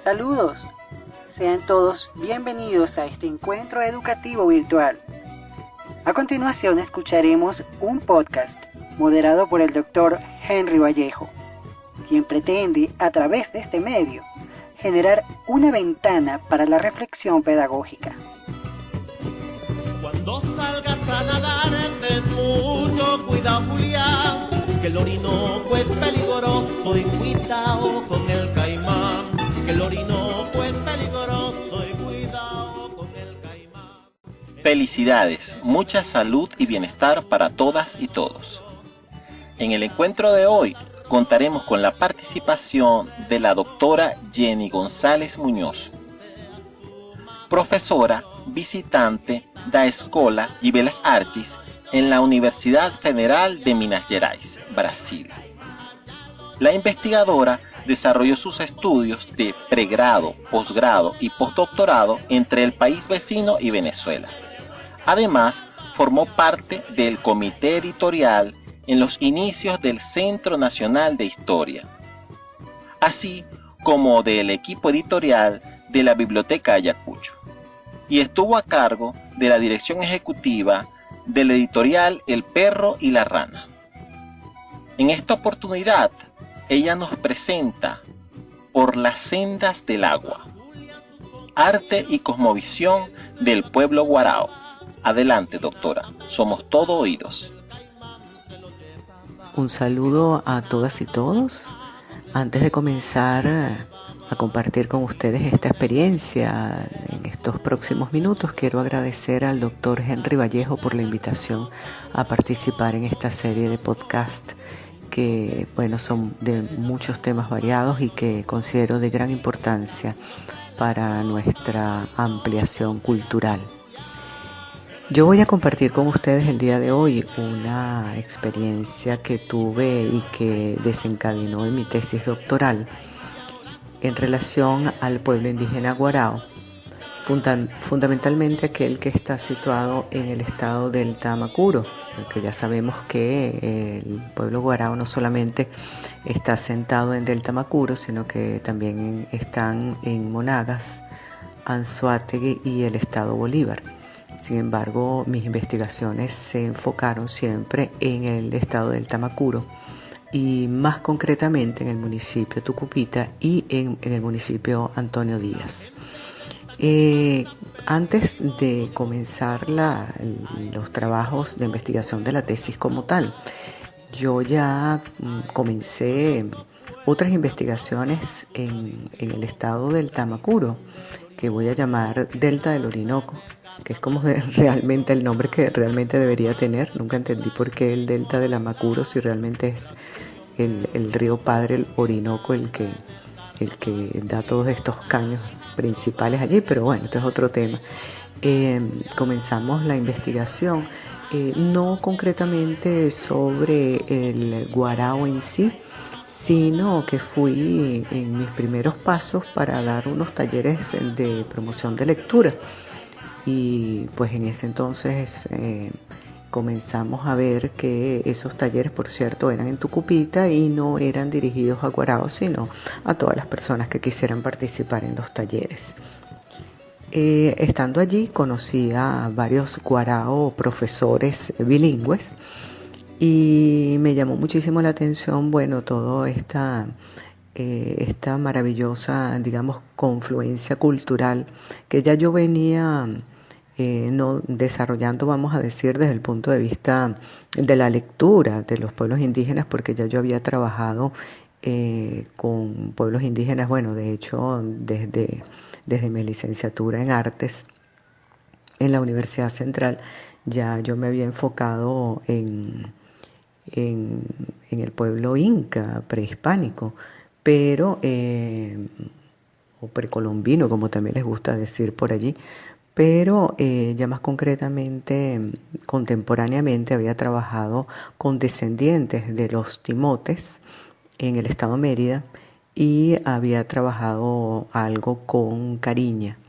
Saludos, sean todos bienvenidos a este encuentro educativo virtual. A continuación escucharemos un podcast moderado por el Dr. Henry Vallejo, quien pretende, a través de este medio, generar una ventana para la reflexión pedagógica. Cuando salgas a nadar, ten mucho cuidado, Julián, que el Orinoco es peligroso y cuidado con el caimán, que el Orinoco es peligroso y cuidado con el caimán. Felicidades, mucha salud y bienestar para todas y todos. En el encuentro de hoy contaremos con la participación de la doctora Jenny González Muñoz, profesora visitante da Escola de Belas Artes en la Universidad Federal de Minas Gerais, Brasil. La investigadora desarrolló sus estudios de pregrado, posgrado y postdoctorado entre el país vecino y Venezuela. Además, formó parte del comité editorial en los inicios del Centro Nacional de Historia, así como del equipo editorial de la Biblioteca Ayacucho, y estuvo a cargo de la dirección ejecutiva de la editorial El Perro y la Rana. En esta oportunidad, ella nos presenta Por las sendas del agua, arte y cosmovisión del pueblo guarao. Adelante, doctora, somos todo oídos. Un saludo a todas y todos. Antes de comenzar a compartir con ustedes esta experiencia en estos próximos minutos, quiero agradecer al doctor Henry Vallejo por la invitación a participar en esta serie de podcast que, son de muchos temas variados y que considero de gran importancia para nuestra ampliación cultural. Yo voy a compartir con ustedes el día de hoy una experiencia que tuve y que desencadenó en mi tesis doctoral en relación al pueblo indígena guarao, fundamentalmente aquel que está situado en el estado del Tamacuro, porque ya sabemos que el pueblo guarao no solamente está asentado en Delta Macuro, sino que también están en Monagas, Anzoátegui y el estado Bolívar. Sin embargo, mis investigaciones se enfocaron siempre en el estado del Tamacuro y más concretamente en el municipio Tucupita y en el municipio Antonio Díaz. Antes de comenzar los trabajos de investigación de la tesis como tal, yo ya comencé otras investigaciones en el estado del Tamacuro, que voy a llamar Delta del Orinoco, que es como realmente el nombre que realmente debería tener. Nunca entendí por qué el delta del Amacuro, si realmente es el río padre, el Orinoco, el que da todos estos caños principales allí, pero bueno, esto es otro tema. Comenzamos la investigación, no concretamente sobre el guarao en sí, sino que fui en mis primeros pasos para dar unos talleres de promoción de lectura. Y pues en ese entonces comenzamos a ver que esos talleres, por cierto, eran en Tucupita y no eran dirigidos a guaraos, sino a todas las personas que quisieran participar en los talleres. Estando allí conocí a varios guarao profesores bilingües y me llamó muchísimo la atención, toda esta maravillosa, confluencia cultural que ya yo venía no desarrollando, vamos a decir, desde el punto de vista de la lectura de los pueblos indígenas, porque ya yo había trabajado con pueblos indígenas, de hecho, desde mi licenciatura en artes en la Universidad Central, ya yo me había enfocado en el pueblo inca prehispánico, pero o precolombino, como también les gusta decir por allí, pero ya más concretamente, contemporáneamente había trabajado con descendientes de los timotes en el estado de Mérida y había trabajado algo con Cariña.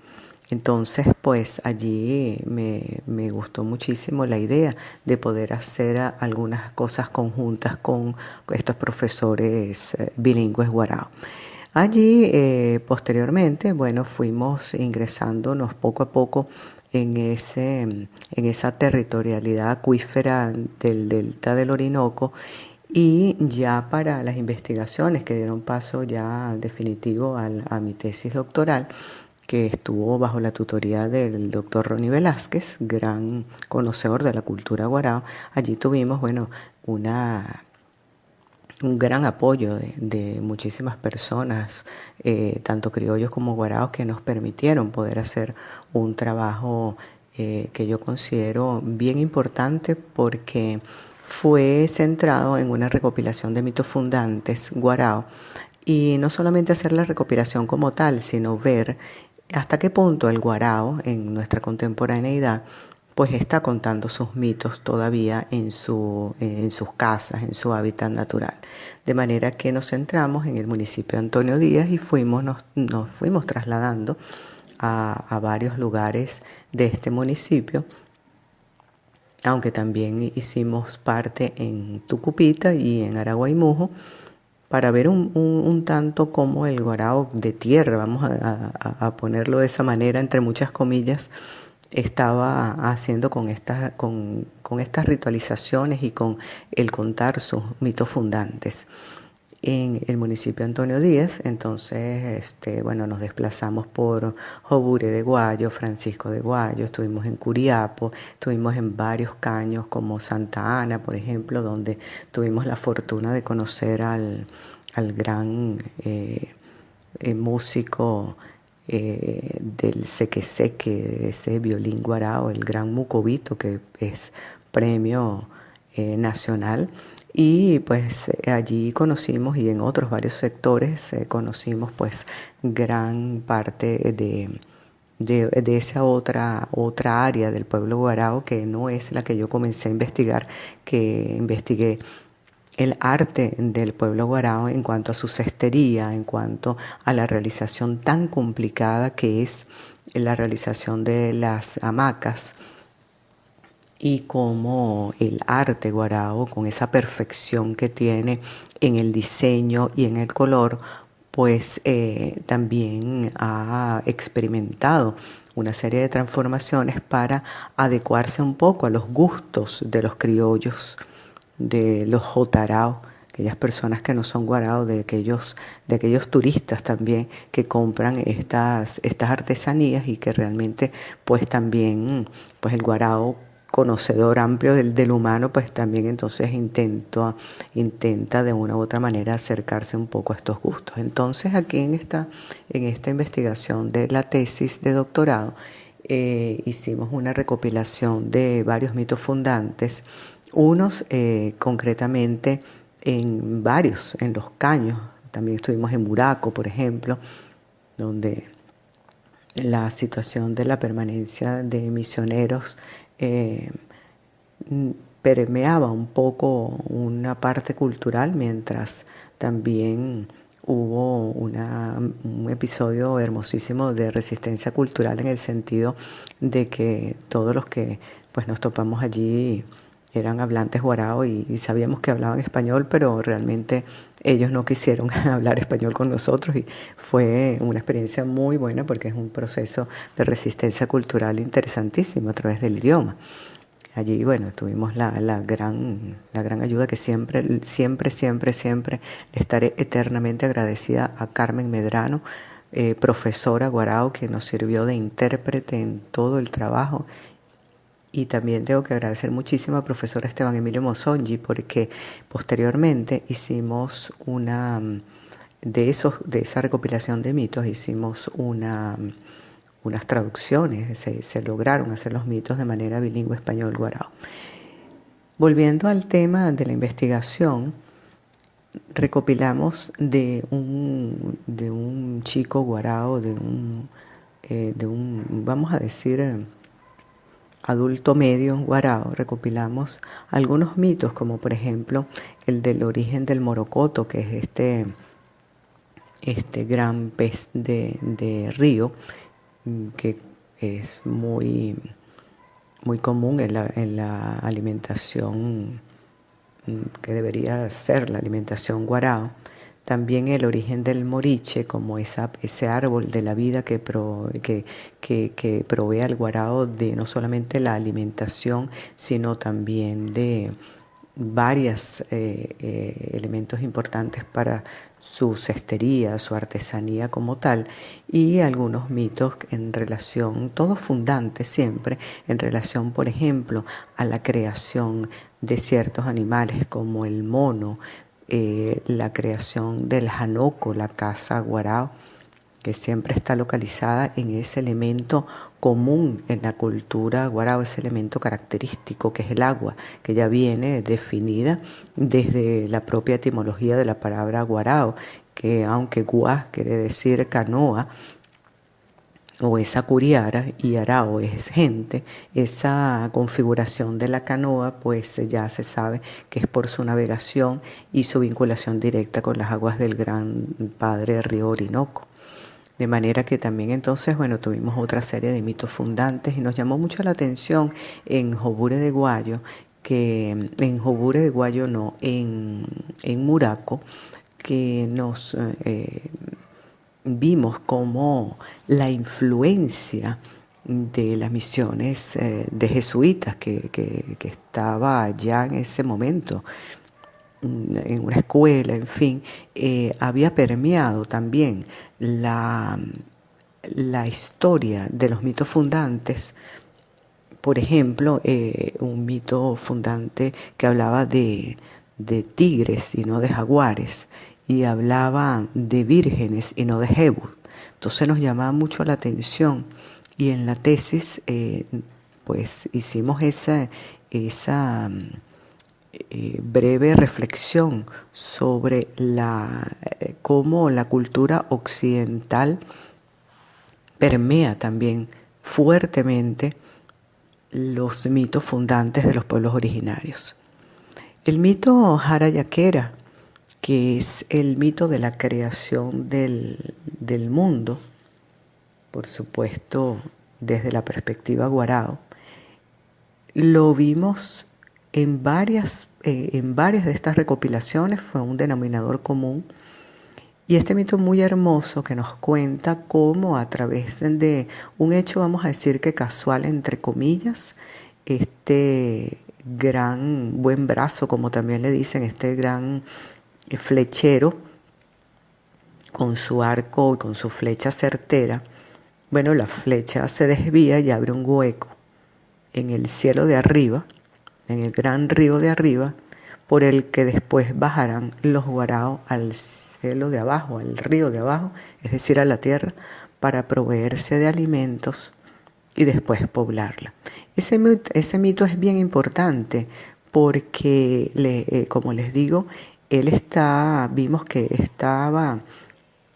Entonces, pues allí me gustó muchísimo la idea de poder hacer algunas cosas conjuntas con estos profesores bilingües guarao. Allí, posteriormente, bueno, fuimos ingresándonos poco a poco en esa territorialidad acuífera del delta del Orinoco, y ya para las investigaciones que dieron paso ya definitivo a mi tesis doctoral, que estuvo bajo la tutoría del doctor Ronnie Velázquez, gran conocedor de la cultura guarao. Allí tuvimos, bueno, un gran apoyo de muchísimas personas, tanto criollos como guaraos, que nos permitieron poder hacer un trabajo que yo considero bien importante, porque fue centrado en una recopilación de mitos fundantes guarao, y no solamente hacer la recopilación como tal, sino ver hasta qué punto el guarao en nuestra contemporaneidad pues está contando sus mitos todavía en sus casas, en su hábitat natural. De manera que nos centramos en el municipio de Antonio Díaz y nos fuimos trasladando a varios lugares de este municipio, aunque también hicimos parte en Tucupita y en Araguaimujo, para ver un tanto como el guarao de tierra, vamos a ponerlo de esa manera, entre muchas comillas, estaba haciendo con estas ritualizaciones y con el contar sus mitos fundantes. En el municipio de Antonio Díaz, entonces, bueno, nos desplazamos por Jobure de Guayo, Francisco de Guayo, estuvimos en Curiapo, estuvimos en varios caños como Santa Ana, por ejemplo, donde tuvimos la fortuna de conocer al gran músico del seque, de ese violín guarao, el gran Mucovito, que es premio nacional. Y pues allí conocimos, y en otros varios sectores conocimos pues gran parte de esa otra área del pueblo guarao, que no es la que yo comencé a investigar, que investigué el arte del pueblo guarao en cuanto a su cestería, en cuanto a la realización tan complicada que es la realización de las hamacas, y cómo el arte guarao, con esa perfección que tiene en el diseño y en el color, pues también ha experimentado una serie de transformaciones para adecuarse un poco a los gustos de los criollos, de los jotarao, aquellas personas que no son guarao, de aquellos turistas también que compran estas artesanías, y que realmente pues también pues el guarao, conocedor amplio del humano, pues también entonces intenta de una u otra manera acercarse un poco a estos gustos. Entonces aquí en esta investigación de la tesis de doctorado, hicimos una recopilación de varios mitos fundantes, unos concretamente en los caños. También estuvimos en Muraco, por ejemplo, donde la situación de la permanencia de misioneros permeaba un poco una parte cultural, mientras también hubo un episodio hermosísimo de resistencia cultural, en el sentido de que todos los que pues nos topamos allí eran hablantes guarao, y sabíamos que hablaban español, pero realmente ellos no quisieron hablar español con nosotros, y fue una experiencia muy buena, porque es un proceso de resistencia cultural interesantísimo a través del idioma. Allí, bueno, tuvimos la gran ayuda, que siempre estaré eternamente agradecida a Carmen Medrano, profesora guarao, que nos sirvió de intérprete en todo el trabajo. Y también tengo que agradecer muchísimo al profesor Esteban Emilio Mosongi, porque posteriormente hicimos de esa recopilación de mitos, hicimos unas traducciones, se lograron hacer los mitos de manera bilingüe español-guarao. Volviendo al tema de la investigación, recopilamos de un chico guarao, de un vamos a decir, adulto medio guarao, recopilamos algunos mitos, como por ejemplo el del origen del morocoto, que es este gran pez de río, que es muy común en la alimentación, que debería ser la alimentación guarao. también el origen del moriche como ese árbol de la vida que provee al guarao de no solamente la alimentación, sino también de varios elementos importantes para su cestería, su artesanía como tal, y algunos mitos en relación, todos fundantes siempre, en relación, por ejemplo, a la creación de ciertos animales como el mono, la creación del janoco, la casa guarao, que siempre está localizada en ese elemento común en la cultura guarao, ese elemento característico que es el agua, que ya viene definida desde la propia etimología de la palabra guarao, que aunque guá quiere decir canoa o esa curiara y arao es gente, esa configuración de la canoa pues ya se sabe que es por su navegación y su vinculación directa con las aguas del gran padre río Orinoco. De manera que también entonces, bueno, tuvimos otra serie de mitos fundantes y nos llamó mucho la atención en Jobure de Guayo, en Muraco, que nos vimos como la influencia de las misiones de jesuitas que estaba allá en ese momento en una escuela, en fin, había permeado también la historia de los mitos fundantes. Por ejemplo, un mito fundante que hablaba de tigres y no de jaguares, y hablaba de vírgenes y no de jebus. Entonces nos llamaba mucho la atención, y en la tesis pues hicimos esa breve reflexión sobre cómo la cultura occidental permea también fuertemente los mitos fundantes de los pueblos originarios. El mito Jarayakera, que es el mito de la creación del mundo, por supuesto desde la perspectiva guarao, lo vimos en varias de estas recopilaciones, fue un denominador común. Y este mito muy hermoso que nos cuenta cómo a través de un hecho, vamos a decir que casual, entre comillas, este gran buen brazo, como también le dicen, este gran flechero, con su arco y con su flecha certera, bueno, la flecha se desvía y abre un hueco en el cielo de arriba, en el gran río de arriba, por el que después bajarán los guaraos al cielo de abajo, al río de abajo, es decir, a la tierra, para proveerse de alimentos y después poblarla. Ese mito es bien importante porque, como les digo, vimos que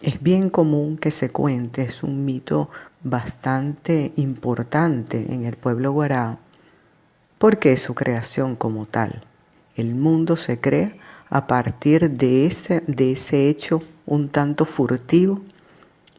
es bien común que se cuente, es un mito bastante importante en el pueblo guarao, porque es su creación como tal. El mundo se crea a partir de ese hecho un tanto furtivo,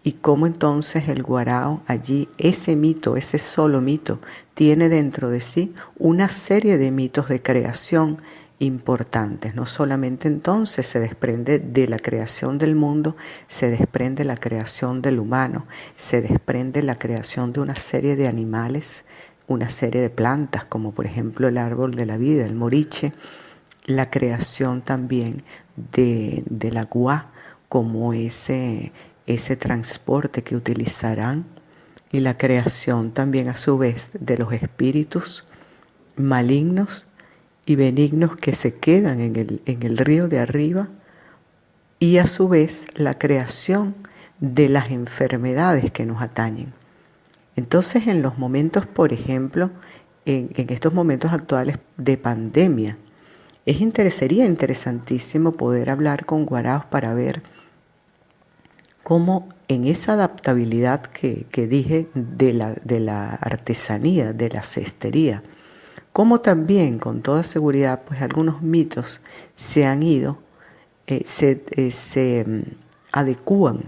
y cómo entonces el guarao allí, ese mito, ese solo mito, tiene dentro de sí una serie de mitos de creación importantes. No solamente entonces se desprende de la creación del mundo, se desprende la creación del humano, se desprende la creación de una serie de animales, una serie de plantas, como por ejemplo el árbol de la vida, el moriche, la creación también de la guá como ese transporte que utilizarán, y la creación también a su vez de los espíritus malignos y benignos que se quedan en el río de arriba, y a su vez la creación de las enfermedades que nos atañen. Entonces, en los momentos, por ejemplo, en estos momentos actuales de pandemia, sería interesantísimo poder hablar con guaraos para ver cómo en esa adaptabilidad que dije de la artesanía, de la cestería, cómo también con toda seguridad pues algunos mitos se han ido, se adecúan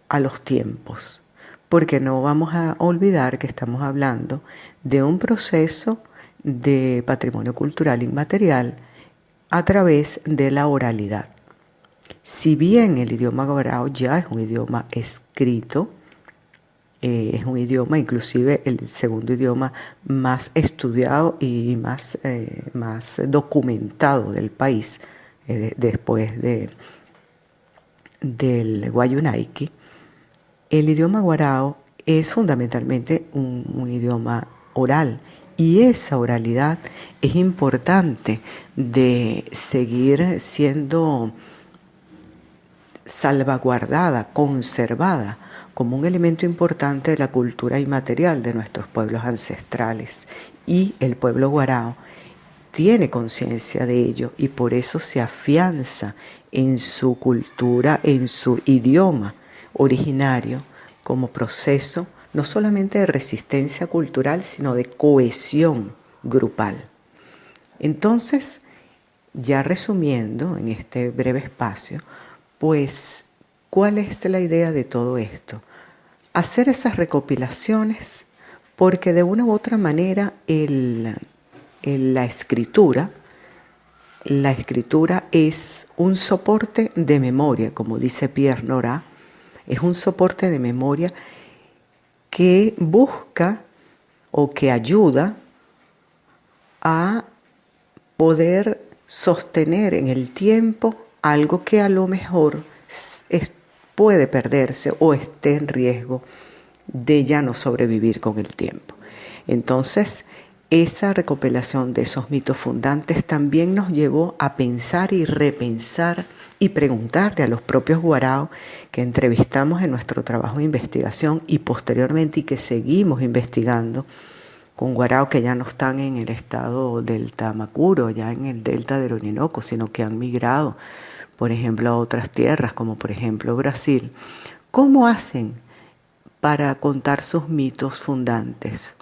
a los tiempos, porque no vamos a olvidar que estamos hablando de un proceso de patrimonio cultural inmaterial a través de la oralidad. Si bien el idioma guarao ya es un idioma escrito, es un idioma, inclusive el segundo idioma más estudiado y más documentado del país, después del Guayunaiki. El idioma guarao es fundamentalmente un idioma oral, y esa oralidad es importante de seguir siendo salvaguardada, conservada como un elemento importante de la cultura inmaterial de nuestros pueblos ancestrales. Y el pueblo guarao tiene conciencia de ello y por eso se afianza en su cultura, en su idioma originario, como proceso no solamente de resistencia cultural, sino de cohesión grupal. Entonces, ya resumiendo en este breve espacio, pues, ¿cuál es la idea de todo esto? Hacer esas recopilaciones porque de una u otra manera la escritura es un soporte de memoria, como dice Pierre Nora, es un soporte de memoria que busca o que ayuda a poder sostener en el tiempo algo que a lo mejor puede perderse o esté en riesgo de ya no sobrevivir con el tiempo. Entonces, esa recopilación de esos mitos fundantes también nos llevó a pensar y repensar y preguntarle a los propios guaraos que entrevistamos en nuestro trabajo de investigación y posteriormente y que seguimos investigando con guaraos que ya no están en el estado del Tamacuro, ya en el delta del Orinoco, sino que han migrado, por ejemplo, a otras tierras, como por ejemplo Brasil. ¿Cómo hacen para contar sus mitos fundantes?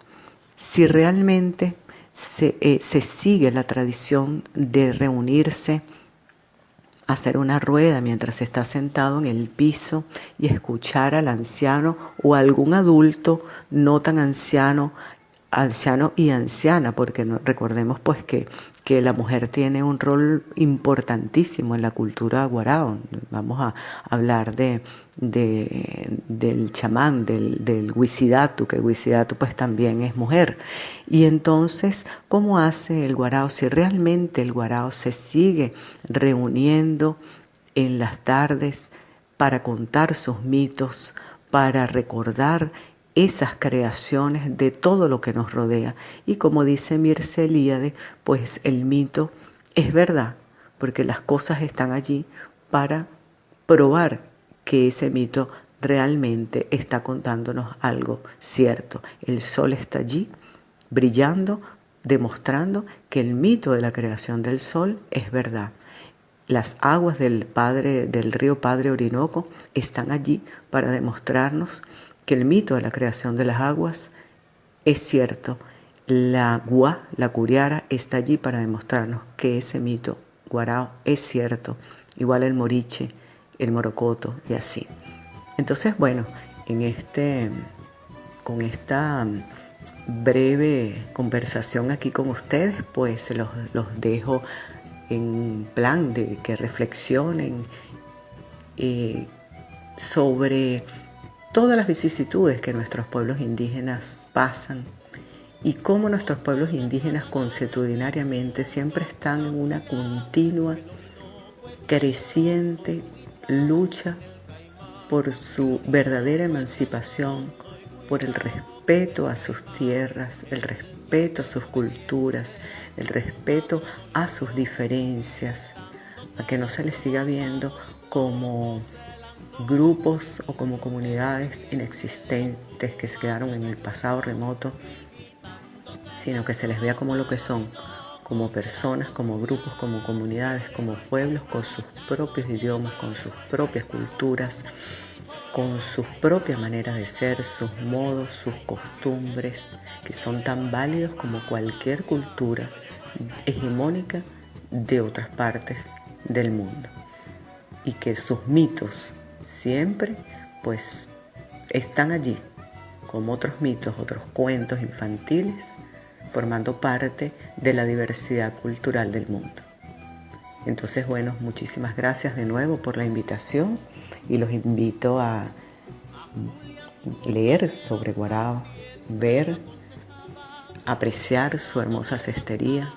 Si realmente se sigue la tradición de reunirse, hacer una rueda mientras se está sentado en el piso y escuchar al anciano o a algún adulto no tan anciano y anciana, porque recordemos pues que la mujer tiene un rol importantísimo en la cultura guarao. Vamos a hablar del chamán, del Huicidatu, que el Huicidatu pues también es mujer. Y entonces, ¿cómo hace el guarao? Si realmente el guarao se sigue reuniendo en las tardes para contar sus mitos, para recordar esas creaciones de todo lo que nos rodea. Y como dice Mircea Eliade, pues el mito es verdad, porque las cosas están allí para probar que ese mito realmente está contándonos algo cierto. El sol está allí, brillando, demostrando que el mito de la creación del sol es verdad. Las aguas del río Padre Orinoco están allí para demostrarnos que el mito de la creación de las aguas es cierto. La Guá, la Curiara, está allí para demostrarnos que ese mito guarao es cierto. Igual el Moriche, el Morocoto y así. Entonces, bueno, con esta breve conversación aquí con ustedes, pues los dejo en plan de que reflexionen sobre todas las vicisitudes que nuestros pueblos indígenas pasan y cómo nuestros pueblos indígenas consuetudinariamente siempre están en una continua, creciente lucha por su verdadera emancipación, por el respeto a sus tierras, el respeto a sus culturas, el respeto a sus diferencias, a que no se les siga viendo como grupos o como comunidades inexistentes que se quedaron en el pasado remoto, sino que se les vea como lo que son, como personas, como grupos, como comunidades, como pueblos con sus propios idiomas, con sus propias culturas, con sus propias maneras de ser, sus modos, sus costumbres, que son tan válidos como cualquier cultura hegemónica de otras partes del mundo. Y que sus mitos siempre pues están allí, como otros mitos, otros cuentos infantiles, formando parte de la diversidad cultural del mundo. Entonces, bueno, muchísimas gracias de nuevo por la invitación y los invito a leer sobre Guarao, ver, apreciar su hermosa cestería,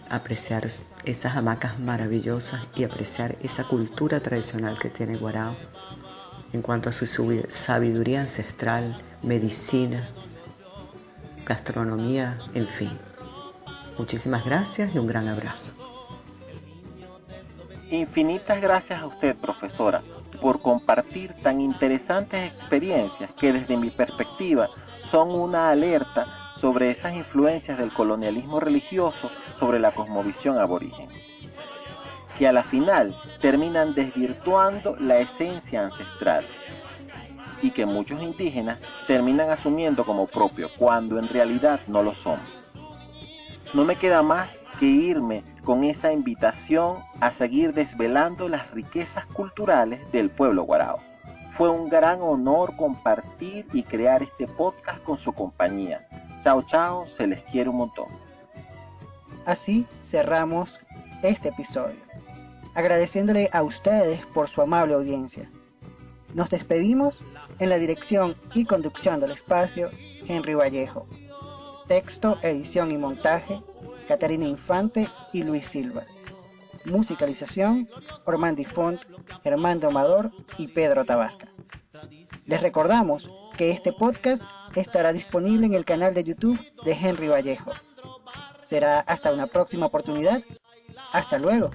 apreciar esas hamacas maravillosas y apreciar esa cultura tradicional que tiene Guarao en cuanto a su sabiduría ancestral, medicina, gastronomía, en fin. Muchísimas gracias y un gran abrazo. Infinitas gracias a usted, profesora, por compartir tan interesantes experiencias que desde mi perspectiva son una alerta sobre esas influencias del colonialismo religioso sobre la cosmovisión aborigen, que a la final terminan desvirtuando la esencia ancestral y que muchos indígenas terminan asumiendo como propio cuando en realidad no lo son. No me queda más que irme con esa invitación a seguir desvelando las riquezas culturales del pueblo Guarao. Fue un gran honor compartir y crear este podcast con su compañía. Chao, chao, se les quiere un montón. Así cerramos este episodio, agradeciéndole a ustedes por su amable audiencia. Nos despedimos en la dirección y conducción del espacio, Henry Vallejo. Texto, edición y montaje, Catarina Infante y Luis Silva. Musicalización, Ormandi Font, Armando Amador y Pedro Tabasca. Les recordamos que este podcast estará disponible en el canal de YouTube de Henry Vallejo. Será hasta una próxima oportunidad. Hasta luego.